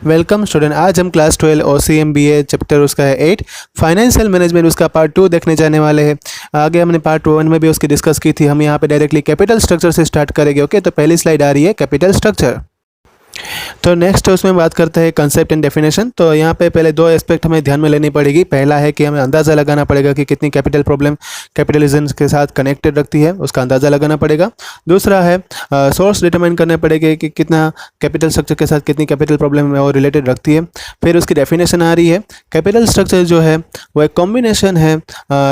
Welcome student. आज हम class 12 OCMBA chapter उसका है 8 फाइनेंशियल मैनेजमेंट उसका पार्ट 2 देखने जाने वाले हैं। आगे हमने पार्ट 1 में भी उसकी डिस्कस की थी। हम यहाँ पे डायरेक्टली कैपिटल स्ट्रक्चर से स्टार्ट करेंगे। ओके, तो पहली स्लाइड आ रही है कैपिटल स्ट्रक्चर। तो नेक्स्ट उसमें बात करते हैं कंसेप्ट एंड डेफिनेशन। तो यहाँ पे पहले दो एस्पेक्ट हमें ध्यान में लेनी पड़ेगी। पहला है कि हमें अंदाज़ा लगाना पड़ेगा कि कितनी कैपिटल प्रॉब्लम कैपिटलिज्म के साथ कनेक्टेड रखती है, उसका अंदाज़ा लगाना पड़ेगा। दूसरा है सोर्स डिटरमाइन करने पड़ेंगे कि कितना कैपिटल स्ट्रक्चर के साथ कितनी कैपिटल प्रॉब्लम और रिलेटेड रखती है। फिर उसकी डेफिनेशन आ रही है। कैपिटल स्ट्रक्चर जो है वो एक कॉम्बिनेशन है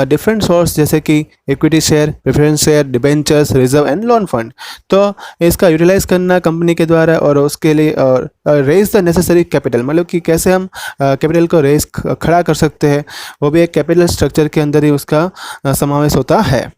डिफरेंट सोर्स जैसे कि equity share, preference share, debentures, reserve and loan fund. तो इसका यूटिलाइज करना कंपनी के द्वारा और उसके लिए और रेज द नेसेसरी कैपिटल, मतलब कि कैसे हम कैपिटल को रेज खड़ा कर सकते हैं, वो भी एक कैपिटल स्ट्रक्चर के अंदर ही उसका समावेश होता है।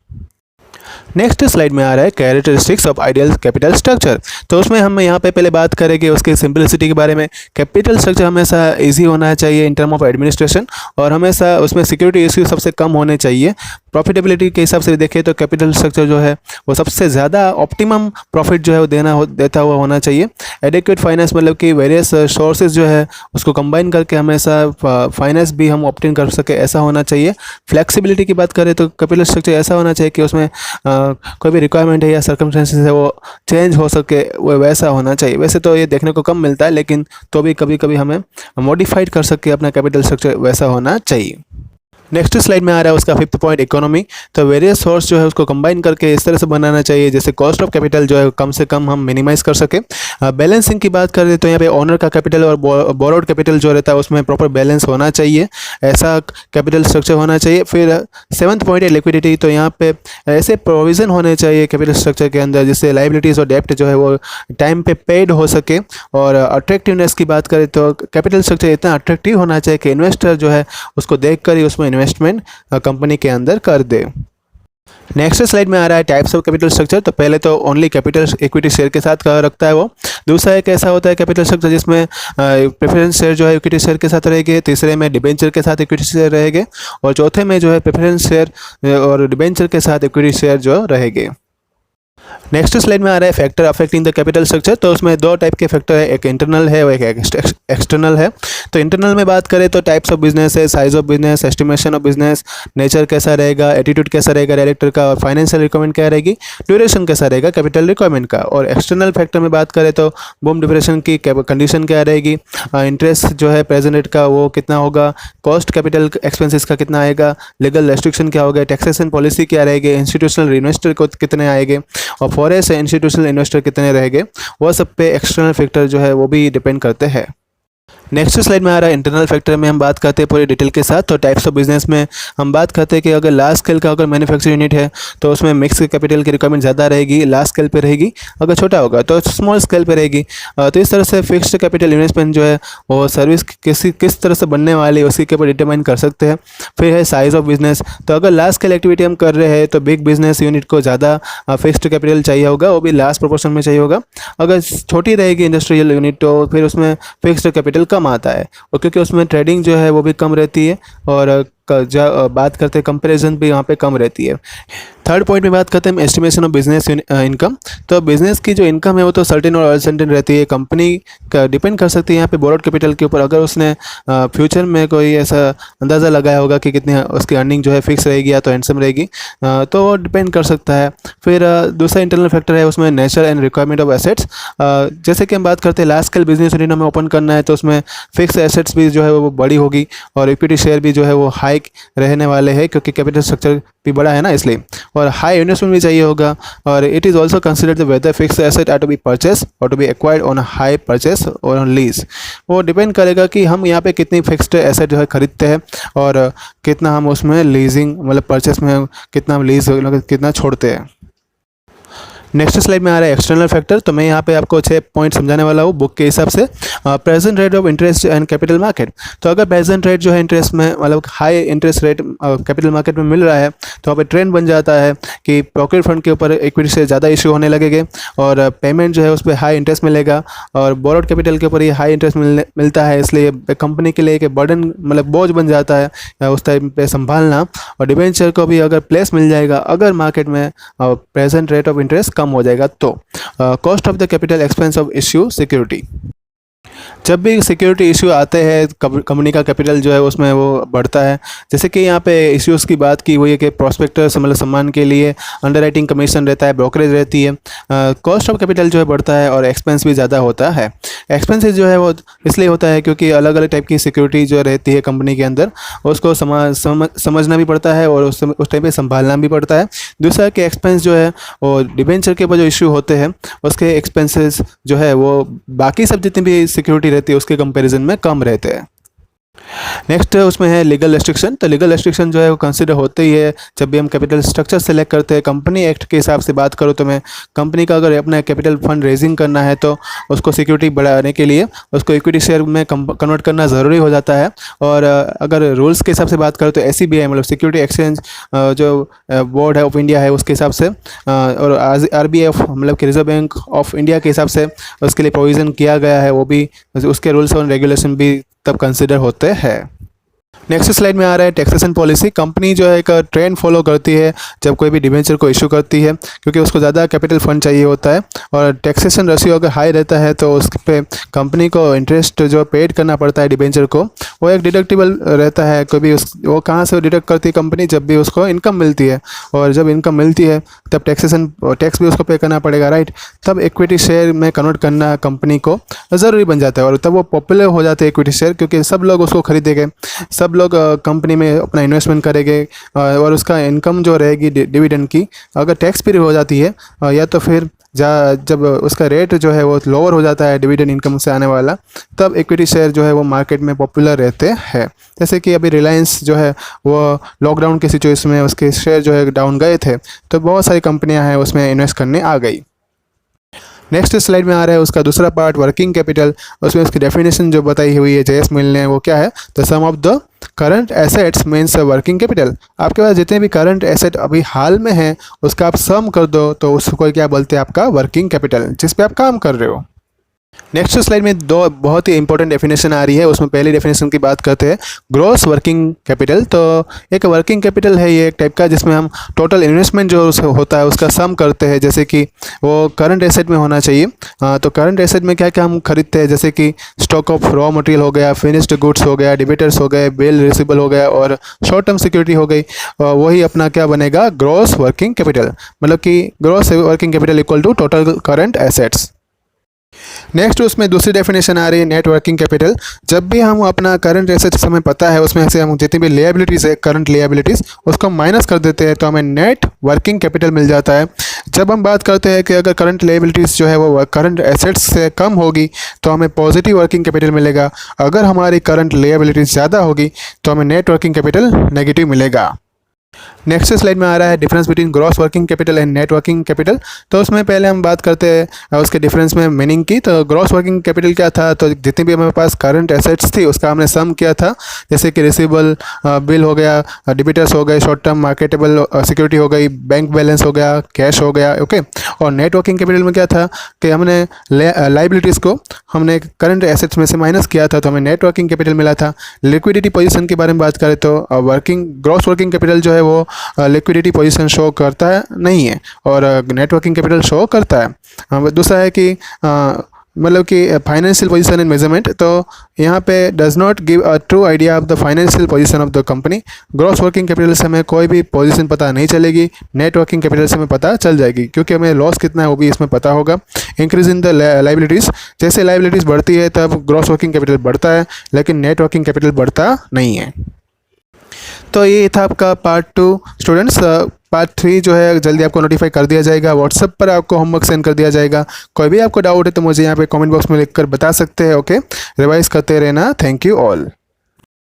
नेक्स्ट स्लाइड में आ रहा है characteristics of ideal capital structure. तो उसमें हम यहाँ पे पहले बात करेंगे उसकी सिंपलिसिटी के बारे में। कैपिटल स्ट्रक्चर हमेशा इजी होना चाहिए इन टर्म ऑफ एडमिनिस्ट्रेशन और हमेशा उसमें सिक्योरिटी इश्यू सबसे कम होने चाहिए। प्रॉफिटेबिलिटी के हिसाब से देखें तो कैपिटल स्ट्रक्चर जो है वो सबसे ज़्यादा ऑप्टिमम प्रॉफिट जो है वो देता हुआ होना चाहिए। एडिक्वेट फाइनेंस, मतलब कि वेरियस सोर्सेज जो है उसको कंबाइन करके हमेशा फाइनेंस भी हम ऑप्टेन कर सके, ऐसा होना चाहिए। फ्लेक्सिबिलिटी की बात करें तो कैपिटल स्ट्रक्चर ऐसा होना चाहिए कि उसमें कोई भी रिक्वायरमेंट है या सर्कमस्टेंसेस है वो चेंज हो सके, वो वैसा होना चाहिए। वैसे तो ये देखने को कम मिलता है, लेकिन तो भी कभी कभी हमें मॉडिफाइड कर सके अपना कैपिटल स्ट्रक्चर, वैसा होना चाहिए। नेक्स्ट स्लाइड में आ रहा है उसका 5th पॉइंट इकोनॉमी। तो वेरियस सोर्स जो है उसको कंबाइन करके इस तरह से बनाना चाहिए जैसे कॉस्ट ऑफ कैपिटल जो है कम से कम हम मिनिमाइज कर सके। बैलेंसिंग की बात करें तो यहाँ पे ओनर का कैपिटल और बोरोड कैपिटल जो रहता है उसमें प्रॉपर बैलेंस होना चाहिए, ऐसा कैपिटल स्ट्रक्चर होना चाहिए। फिर 7th पॉइंट है लिक्विडिटी। तो यहाँ पे ऐसे प्रोविज़न होने चाहिए कैपिटल स्ट्रक्चर के अंदर जिससे लाइबिलिटीज़ और डेप्ट जो है वो टाइम पे पेड हो सके। और अट्रैक्टिवनेस की बात करें तो कैपिटल स्ट्रक्चर इतना अट्रैक्टिव होना चाहिए कि इन्वेस्टर जो है उसको देख कर ही उसमें इन्वेस्टमेंट कंपनी के अंदर कर दे। नेक्स्ट स्लाइड में आ रहा है टाइप्स ऑफ कैपिटल स्ट्रक्चर। तो पहले तो ओनली कैपिटल इक्विटी शेयर के साथ रखता है वो। दूसरा एक ऐसा होता है कैपिटल स्ट्रक्चर जिसमें प्रेफरेंस शेयर जो है इक्विटी शेयर के साथ रहेंगे। तीसरे में डिबेंचर के साथ इक्विटी शेयर रहेंगे और चौथे में जो है प्रेफरेंस शेयर और डिबेंचर के साथ इक्विटी शेयर जो रहेंगे। नेक्स्ट स्लाइड में आ रहा है factor affecting the capital structure. तो उसमें दो टाइप के फैक्टर है, एक इंटरनल है और एक एक्सटर्नल है। तो इंटरनल में बात करें तो टाइप्स ऑफ बिजनेस है, size of business, estimation of business, nature कैसा रहेगा, एटीट्यूड कैसा रहेगा डायरेक्टर का, और फाइनेंशियल रिक्वायरमेंट क्या रहेगी, ड्यूरेशन कैसा रहेगा कैपिटल रिक्वायरमेंट का। और एक्सटर्नल फैक्टर में बात करें तो बूम डिप्रेशन की कंडीशन क्या रहेगी, इंटरेस्ट जो है प्रेजेंट रेट का वो कितना होगा, कॉस्ट कैपिटल एक्सपेंसेस का कितना आएगा, लीगल रेस्ट्रिक्शन क्या होगा, टैक्सेशन पॉलिसी क्या रहेगी, इंस्टीट्यूशनल इन्वेस्टर को कितने आएंगे और फॉरेन से इंस्टीट्यूशनल इन्वेस्टर कितने रहेंगे, वो सब पे एक्सटर्नल फैक्टर जो है वो भी डिपेंड करते हैं। नेक्स्ट स्लाइड में आ रहा है इंटरनल फैक्टर में हम बात करते हैं पूरी डिटेल के साथ। तो टाइप्स ऑफ बिजनेस में हम बात करते हैं कि अगर लार्ज स्केल का अगर मैन्युफैक्चरिंग यूनिट है तो उसमें मिक्स कैपिटल की रिक्वायरमेंट ज़्यादा रहेगी, लार्ज स्केल पे रहेगी। अगर छोटा होगा तो स्मॉल स्केल पे रहेगी। तो इस तरह से फिक्स्ड कैपिटल इन्वेस्टमेंट जो है वो सर्विस किस तरह से बनने वाली है उसके ऊपर डिटरमाइन कर सकते हैं। फिर है साइज ऑफ बिजनेस। तो अगर लार्ज स्केल एक्टिविटी हम कर रहे हैं तो बिग बिजनेस यूनिट को ज़्यादा फिक्स्ड कैपिटल चाहिए होगा, वो भी लार्ज प्रोपोर्शन में चाहिए होगा। अगर छोटी रहेगी इंडस्ट्रियल यूनिट तो फिर उसमें फिक्स्ड कैपिटल कम आता है और क्योंकि उसमें ट्रेडिंग जो है वो भी कम रहती है और बात करते हैं कंपैरिजन भी यहाँ पे कम रहती है। थर्ड पॉइंट में बात करते हैं एस्टिमेशन ऑफ बिजनेस इनकम। तो बिजनेस की जो इनकम है वो तो सर्टेन और अनसर्टेन रहती है, कंपनी का डिपेंड कर सकती है यहाँ पे बोरोड कैपिटल के ऊपर। अगर उसने फ्यूचर में कोई ऐसा अंदाज़ा लगाया होगा कि कितनी उसकी अर्निंग जो है फिक्स रहेगी या तो हैंडसम रहेगी, तो वो डिपेंड कर सकता है। फिर दूसरा इंटरनल फैक्टर है उसमें nature and requirement of assets. जैसे कि हम बात करते हैं लार्ज स्केल बिजनेस यूनिट हमें ओपन करना है तो उसमें फिक्स एसेट्स भी जो है वो बड़ी होगी और इक्विटी शेयर भी जो है वो हाई रहने वाले हैं क्योंकि कैपिटल स्ट्रक्चर भी बड़ा है ना, इसलिए। और हाई इन्वेस्टमेंट भी चाहिए होगा। और it is also considered whether fix asset are to be purchase और to be acquired on high purchase और ऑन लीज। वो डिपेंड करेगा कि हम यहाँ पे कितनी फिक्स्ड एसेट जो है खरीदते हैं और कितना हम उसमें लीजिंग मतलब परचेस में कितना हम लीज कितना छोड़ते हैं। नेक्स्ट स्लाइड में आ रहा है एक्सटर्नल फैक्टर। तो मैं यहाँ पे आपको 6 पॉइंट समझाने वाला हूँ बुक के हिसाब से। Present rate of interest and capital market. तो अगर प्रेजेंट रेट जो है इंटरेस्ट में मतलब high interest rate capital market में मिल रहा है तो वहाँ पे ट्रेंड बन जाता है कि पॉकेट फंड के ऊपर इक्विटी से ज़्यादा इशू होने लगेंगे और पेमेंट जो है उस पर हाई इंटरेस्ट मिलेगा और बोरोड कैपिटल के ऊपर ये हाई इंटरेस्ट मिलता है, इसलिए कंपनी के लिए एक बर्डन मतलब बोझ बन जाता है उस टाइम पे संभालना। और डिबेंचर को भी अगर प्लेस मिल जाएगा अगर मार्केट में प्रेजेंट रेट ऑफ इंटरेस्ट कम हो जाएगा तो। Cost of the capital expense of issue security. जब भी सिक्योरिटी इशू आते हैं कंपनी का कैपिटल जो है उसमें वो बढ़ता है। जैसे कि यहाँ पे इश्यूज़ की बात की हुई है कि प्रॉस्पेक्टस मतलब सम्मान के लिए अंडरराइटिंग कमीशन रहता है, ब्रोकरेज रहती है, कॉस्ट ऑफ कैपिटल जो है बढ़ता है और एक्सपेंस भी ज़्यादा होता है। एक्सपेंसेस जो है वो इसलिए होता है क्योंकि अलग अलग टाइप की सिक्योरिटी जो रहती है कंपनी के अंदर उसको समझना भी पड़ता है और उस टाइम पे संभालना भी पड़ता है। दूसरा कि एक्सपेंस जो है वो डिबेंचर के ऊपर जो इशू होते हैं उसके एक्सपेंसेस जो है वो बाकी सब जितनी भी सिक्योरिटी रहती है उसके कंपैरिजन में कम रहते हैं। नेक्स्ट उसमें है लीगल रेस्ट्रिक्शन। तो लीगल रेस्ट्रिक्शन जो है वो कंसिडर होते ही है जब भी हम कैपिटल स्ट्रक्चर सेलेक्ट करते हैं। कंपनी एक्ट के हिसाब से बात करो तो मैं कंपनी का अगर अपना कैपिटल फंड रेजिंग करना है तो उसको सिक्योरिटी बढ़ाने के लिए उसको इक्विटी शेयर में कन्वर्ट करना ज़रूरी हो जाता है। और अगर रूल्स के हिसाब से बात करो तो SEBI मतलब सिक्योरिटी एक्सचेंज जो बोर्ड है ऑफ इंडिया है उसके हिसाब से और RBI मतलब कि रिजर्व बैंक ऑफ इंडिया के हिसाब से उसके लिए प्रोविज़न किया गया है, वो भी उसके रूल्स और रेगुलेशन भी तब कंसिडर होते हैं। नेक्स्ट स्लाइड में आ रहा है टैक्सेशन पॉलिसी। कंपनी जो है एक ट्रेंड फॉलो करती है जब कोई भी डिबेंचर को इशू करती है क्योंकि उसको ज़्यादा कैपिटल फंड चाहिए होता है और टैक्सेशन रेशियो अगर हाई रहता है तो उस पे कंपनी को इंटरेस्ट जो पेड करना पड़ता है डिबेंचर को वो एक डिडक्टिबल रहता है। कभी वो कहाँ से डिडक्ट करती है कंपनी, जब भी उसको इनकम मिलती है और जब इनकम मिलती है तब टैक्स भी उसको पे करना पड़ेगा, राइट। तब इक्विटी शेयर में कन्वर्ट करना कंपनी को ज़रूरी बन जाता है और तब वो पॉपुलर हो जाते हैं इक्विटी शेयर क्योंकि सब लोग उसको खरीदेंगे, सब लोग कंपनी में अपना इन्वेस्टमेंट करेंगे और उसका इनकम जो रहेगी डिविडेंड की अगर टैक्स फ्री हो जाती है या तो फिर जब उसका रेट जो है वो लोअर हो जाता है डिविडेंड इनकम से आने वाला, तब इक्विटी शेयर जो है वो मार्केट में पॉपुलर रहते हैं। जैसे कि अभी रिलायंस जो है वो लॉकडाउन के सिचुएशन में उसके शेयर जो है डाउन गए थे तो बहुत सारी कंपनियां हैं उसमें इन्वेस्ट करने आ गई। नेक्स्ट स्लाइड में आ रहा है उसका दूसरा पार्ट वर्किंग कैपिटल। उसमें उसकी डेफिनेशन जो बताई हुई है JS मिल ने वो क्या है, the sum of the current assets means working capital. आपके पास जितने भी करंट एसेट अभी हाल में हैं उसका आप सम कर दो तो उसको क्या बोलते हैं, आपका वर्किंग कैपिटल, जिस पे आप काम कर रहे हो। नेक्स्ट स्लाइड में दो बहुत ही इंपॉर्टेंट डेफिनेशन आ रही है। उसमें पहली डेफिनेशन की बात करते हैं ग्रॉस वर्किंग कैपिटल। तो एक वर्किंग कैपिटल है ये एक टाइप का जिसमें हम टोटल इन्वेस्टमेंट जो होता है उसका सम करते हैं, जैसे कि वो करंट एसेट में होना चाहिए। तो करंट एसेट में क्या क्या हम खरीदते हैं, जैसे कि स्टॉक ऑफ रॉ मटेरियल हो गया, फिनिश्ड गुड्स हो गया, डिबेटर्स हो गए, बिल रिसीवेबल हो गया और शॉर्ट टर्म सिक्योरिटी हो गई। वही अपना क्या बनेगा, ग्रॉस वर्किंग कैपिटल। मतलब कि gross working capital equal to total current assets. Next उसमें दूसरी डेफिनेशन आ रही है नेट वर्किंग कैपिटल। जब भी हम अपना करंट एसेट्स हमें पता है उसमें से हम जितनी भी लिएबिलिटीज़ है करंट लिएबिलिटीज़ उसको माइनस कर देते हैं तो हमें नेट वर्किंग कैपिटल मिल जाता है। जब हम बात करते हैं कि अगर करंट लिएबिलिटीज़ जो है वो करंट एसेट्स से कम होगी तो हमें पॉजिटिव वर्किंग कैपिटल मिलेगा। अगर हमारी करंट लिएबिलिटीज़ ज़्यादा होगी तो हमें नेट वर्किंग कैपिटल नेगेटिव मिलेगा। नेक्स्ट स्लाइड में आ रहा है difference between gross working capital and net working capital. तो उसमें पहले हम बात करते हैं उसके डिफरेंस में मीनिंग की। तो ग्रॉस वर्किंग कैपिटल क्या था, तो जितनी भी हमारे पास करंट एसेट्स थी उसका हमने सम किया था, जैसे कि रिसीवेबल बिल हो गया, डिबिटर्स हो गए, शॉर्ट टर्म मार्केटेबल सिक्योरिटी हो गई, बैंक बैलेंस हो गया, कैश हो गया, ओके। और नेट वर्किंग कैपिटल में क्या था कि हमने लाइबिलिटीज़ को हमने करंट एसेट्स में से माइनस किया था तो हमें नेट वर्किंग कैपिटल मिला था। लिक्विडिटी पोजीशन के बारे में बात करें तो ग्रॉस वर्किंग कैपिटल जो है वो लिक्विडिटी पोजीशन शो करता है नहीं है और नेट वर्किंग कैपिटल शो करता है। दूसरा है कि मतलब कि फाइनेंशियल पोजीशन एंड मेजरमेंट। तो यहाँ पे does not give a true idea of the financial position of the company. Gross working capital से हमें कोई भी पोजीशन पता नहीं चलेगी, नेट वर्किंग कैपिटल से हमें पता चल जाएगी क्योंकि हमें लॉस कितना है वो भी इसमें पता होगा। इंक्रीज इन द लाइबिलिटीज़, जैसे लाइबिलिटीज़ बढ़ती है तब ग्रॉस वर्किंग कैपिटल बढ़ता है लेकिन नेट वर्किंग कैपिटल बढ़ता नहीं है। तो ये था आपका पार्ट 2 स्टूडेंट्स। पार्ट 3 जो है जल्दी आपको नोटिफाई कर दिया जाएगा, व्हाट्सएप पर आपको होमवर्क सेंड कर दिया जाएगा। कोई भी आपको डाउट है तो मुझे यहाँ पे कमेंट बॉक्स में लिखकर बता सकते हैं, ओके। रिवाइज करते रहना। Thank you all.